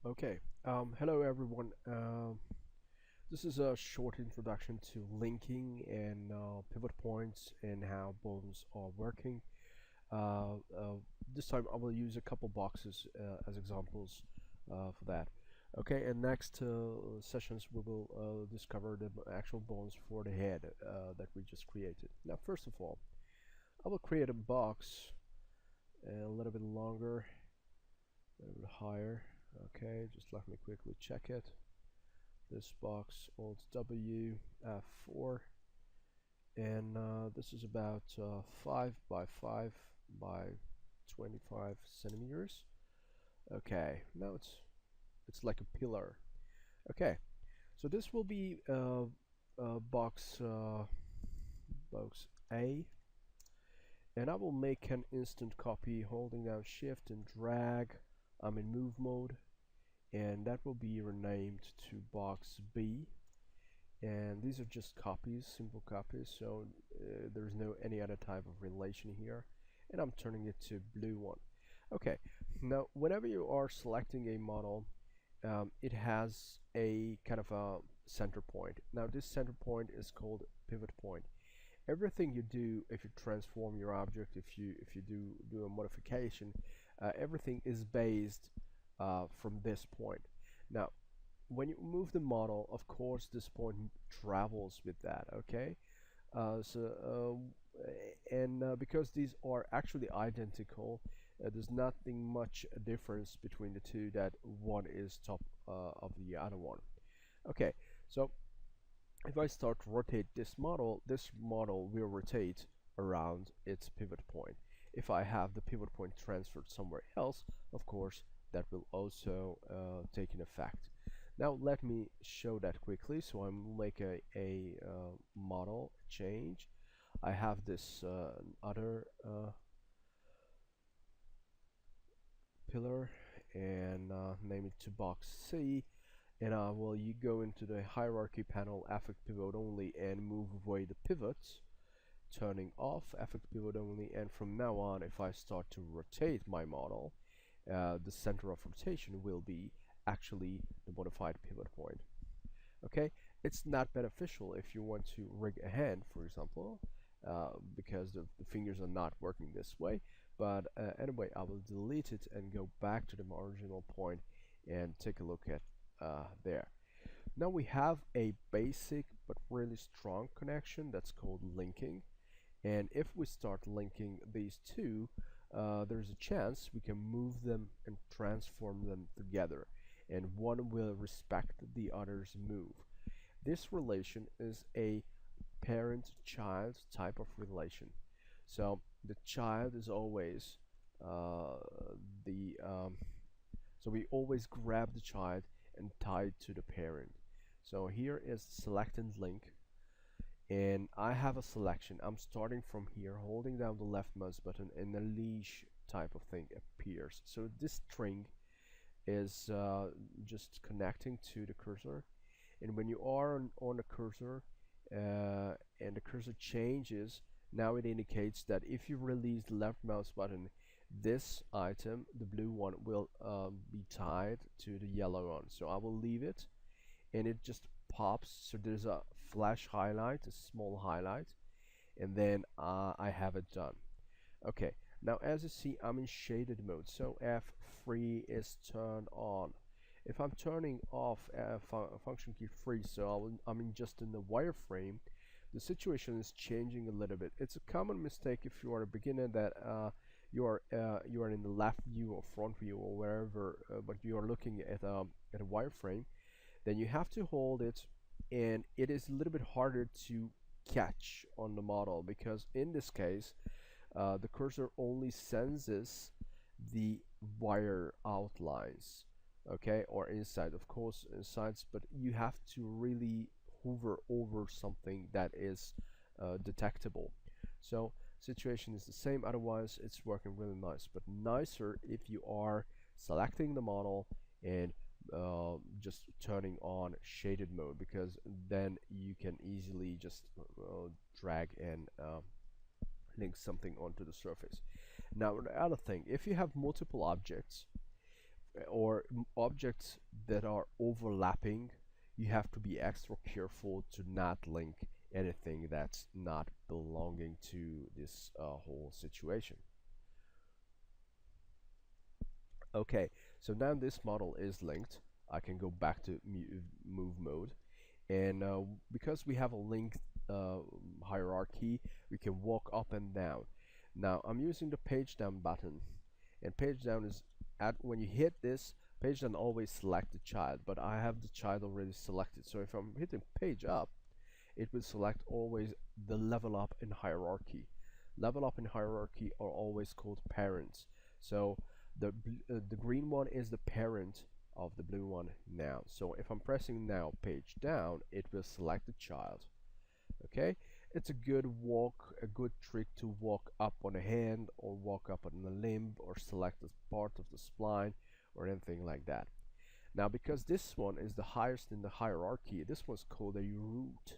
Okay, hello everyone. This is a short introduction to linking and pivot points and how bones are working. This time I will use a couple boxes as examples for that. Okay, and next sessions we will discover the actual bones for the head that we just created. Now, first of all, I will create a box a little bit longer, a little bit higher. Okay, just let me quickly check it. This box Alt W F4, and this is about 5 by 5 by 25 centimeters. Okay, now it's like a pillar. Okay, so this will be box A, and I will make an instant copy holding down Shift and drag. I'm in move mode, and that will be renamed to box B. And these are just copies, simple copies, so there's no any other type of relation here, and I'm turning it to blue one. Okay, now whenever you are selecting a model, it has a kind of a center point. Now this center point is called pivot point. Everything you do, if you transform your object, if you do a modification, everything is based from this point. Now when you move the model, of course this point travels with that. Okay, because these are actually identical, there's nothing much difference between the two, that one is top of the other one. Okay, so if I start to rotate this model will rotate around its pivot point. If I have the pivot point transferred somewhere else, of course that will also take an effect. Now let me show that quickly. So I'm make a model change. I have this other pillar, and name it to box C, and you go into the hierarchy panel, affect pivot only, and move away the pivots, turning off affect pivot only. And from now on, if I start to rotate my model, the center of rotation will be actually the modified pivot point. Okay, it's not beneficial if you want to rig a hand, for example, because the fingers are not working this way. But anyway, I will delete it and go back to the original point and take a look at there. Now we have a basic but really strong connection that's called linking. And if we start linking these two, there's a chance we can move them and transform them together, and one will respect the other's move. This relation is a parent-child type of relation. So the child is always so we always grab the child and tie it to the parent. So here is select and link, and I have a selection. I'm starting from here, holding down the left mouse button, and a leash type of thing appears. So this string is just connecting to the cursor, and when you are on the cursor and the cursor changes, now it indicates that if you release the left mouse button, this item, the blue one, will be tied to the yellow one. So I will leave it, and it just pops. So there's a flash highlight, a small highlight, and then I have it done. Okay, now as you see, I'm in shaded mode, so F3 is turned on. If I'm turning off function key free, so I'm just in the wireframe, the situation is changing a little bit. It's a common mistake if you are a beginner that you are in the left view or front view or wherever, but you are looking at a wireframe. Then you have to hold it, and it is a little bit harder to catch on the model, because in this case the cursor only senses the wire outlines, okay, or inside, of course, insides, but you have to really hover over something that is detectable. So situation is the same, otherwise it's working really nice, but nicer if you are selecting the model and just turning on shaded mode, because then you can easily just drag and link something onto the surface. Now the other thing, if you have multiple objects, or objects that are overlapping, you have to be extra careful to not link anything that's not belonging to this whole situation. Okay, so now this model is linked. I can go back to move mode, and because we have a linked uh, hierarchy, we can walk up and down. Now I'm using the page down button, and page down is at when you hit this page down always select the child, but I have the child already selected, so if I'm hitting page up, it will select always the level up in hierarchy. Level up in hierarchy are always called parents. So the green one is the parent of the blue one now. So if I'm pressing now page down, it will select the child. Okay, it's a good a good trick to walk up on a hand or walk up on a limb or select a part of the spline or anything like that. Now because this one is the highest in the hierarchy, this one's called a root.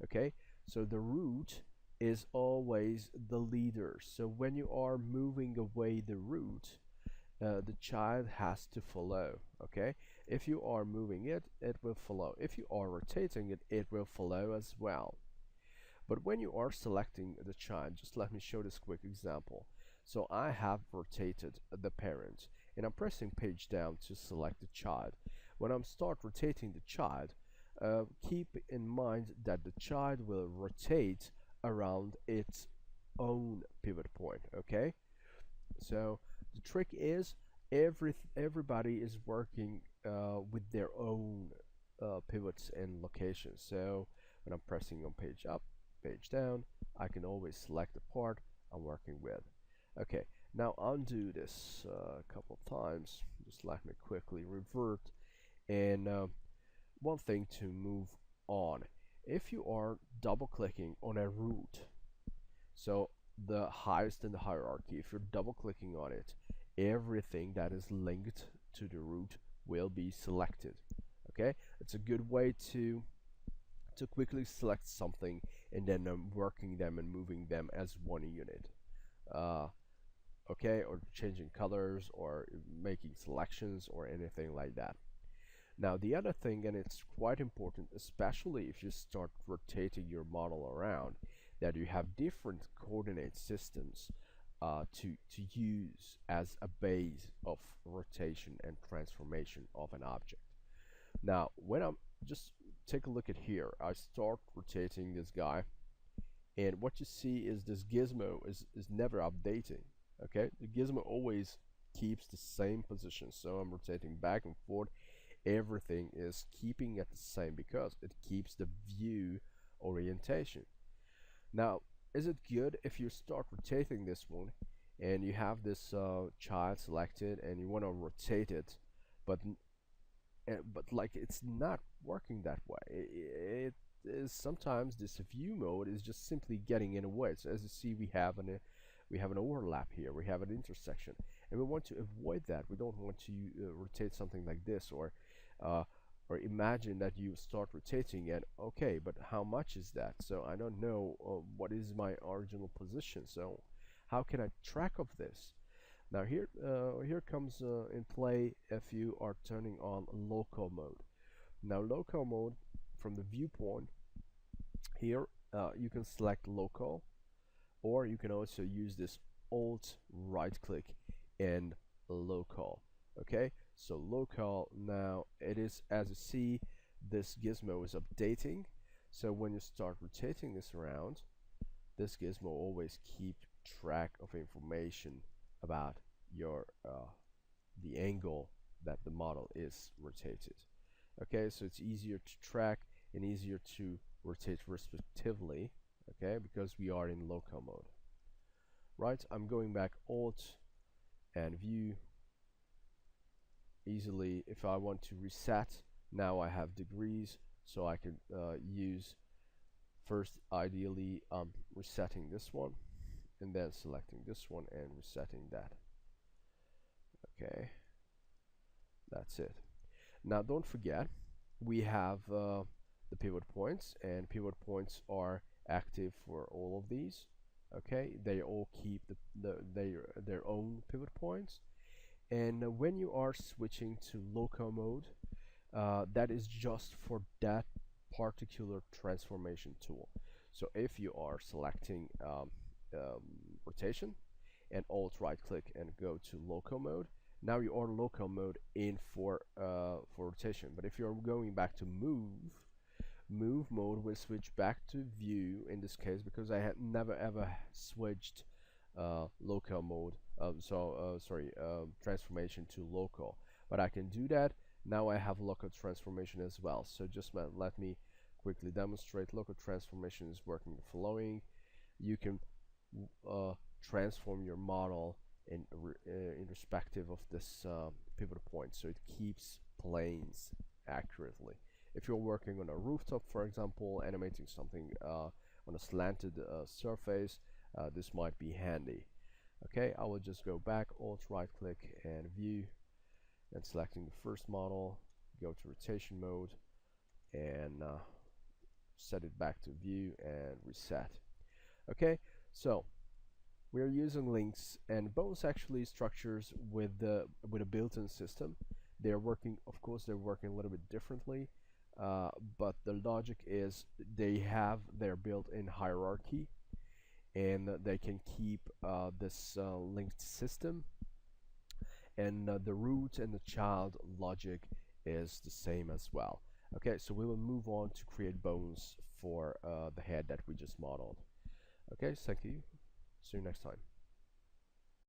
Okay, so the root is always the leader. So when you are moving away the root, the child has to follow. Okay, if you are moving it, it will follow. If you are rotating it, it will follow as well. But when you are selecting the child, just let me show this quick example. So I have rotated the parent, and I'm pressing page down to select the child. When I'm start rotating the child, keep in mind that the child will rotate around its own pivot point. Okay, so the trick is everybody is working with their own pivots and locations. So when I'm pressing on page up, page down, I can always select the part I'm working with. Okay, now undo this a couple of times. Just let me quickly revert. And one thing to move on, if you are double clicking on a root, so the highest in the hierarchy, if you're double clicking on it, everything that is linked to the root will be selected. Okay, it's a good way to quickly select something and then working them and moving them as one unit. uh, okay, or changing colors or making selections or anything like that. Now the other thing, and it's quite important, especially if you start rotating your model around, that you have different coordinate systems to use as a base of rotation and transformation of an object. Now when I'm just take a look at here, I start rotating this guy, and what you see is this gizmo is never updating. Okay, the gizmo always keeps the same position, so I'm rotating back and forth. Everything is keeping at the same because it keeps the view orientation. Now, is it good if you start rotating this one and you have this child selected and you want to rotate it, but but like it's not working that way. It is sometimes this view mode is just simply getting in the way. So as you see, we have an overlap here. We have an intersection, and we want to avoid that. We don't want to rotate something like this, uh, or imagine that you start rotating and okay, but how much is that? So I don't know what is my original position. So how can I track of this? Now here comes in play if you are turning on local mode. Now local mode, from the viewpoint here, you can select local, or you can also use this alt right click and local. Okay, so local, now it is, as you see, this gizmo is updating. So when you start rotating this around, this gizmo always keep track of information about your the angle that the model is rotated. Okay, so it's easier to track and easier to rotate respectively, okay, because we are in local mode. Right, I'm going back alt and view easily. If I want to reset, now I have degrees, so I can use first ideally resetting this one and then selecting this one and resetting that. Okay, that's it. Now don't forget, we have the pivot points, and pivot points are active for all of these. Okay, they all keep their own pivot points, And when you are switching to local mode, that is just for that particular transformation tool. So if you are selecting rotation and alt right click and go to local mode, now you are local mode in for rotation. But if you're going back to move mode will switch back to view in this case, because I had never ever switched local mode, transformation to local, but I can do that. Now I have local transformation as well. So just let me quickly demonstrate. Local transformation is working the following. You can transform your model in respective of this pivot point, so it keeps planes accurately. If you're working on a rooftop, for example, animating something on a slanted surface, this might be handy. Okay, I will just go back, alt right click and view, and selecting the first model, go to rotation mode and set it back to view and reset. Okay, so we're using links and bones actually structures with a built-in system. They're working, of course, they're working a little bit differently, but the logic is they have their built-in hierarchy, and they can keep this linked system, and the root and the child logic is the same as well. Okay, so we will move on to create bones for the head that we just modeled. Okay, thank you. See you next time.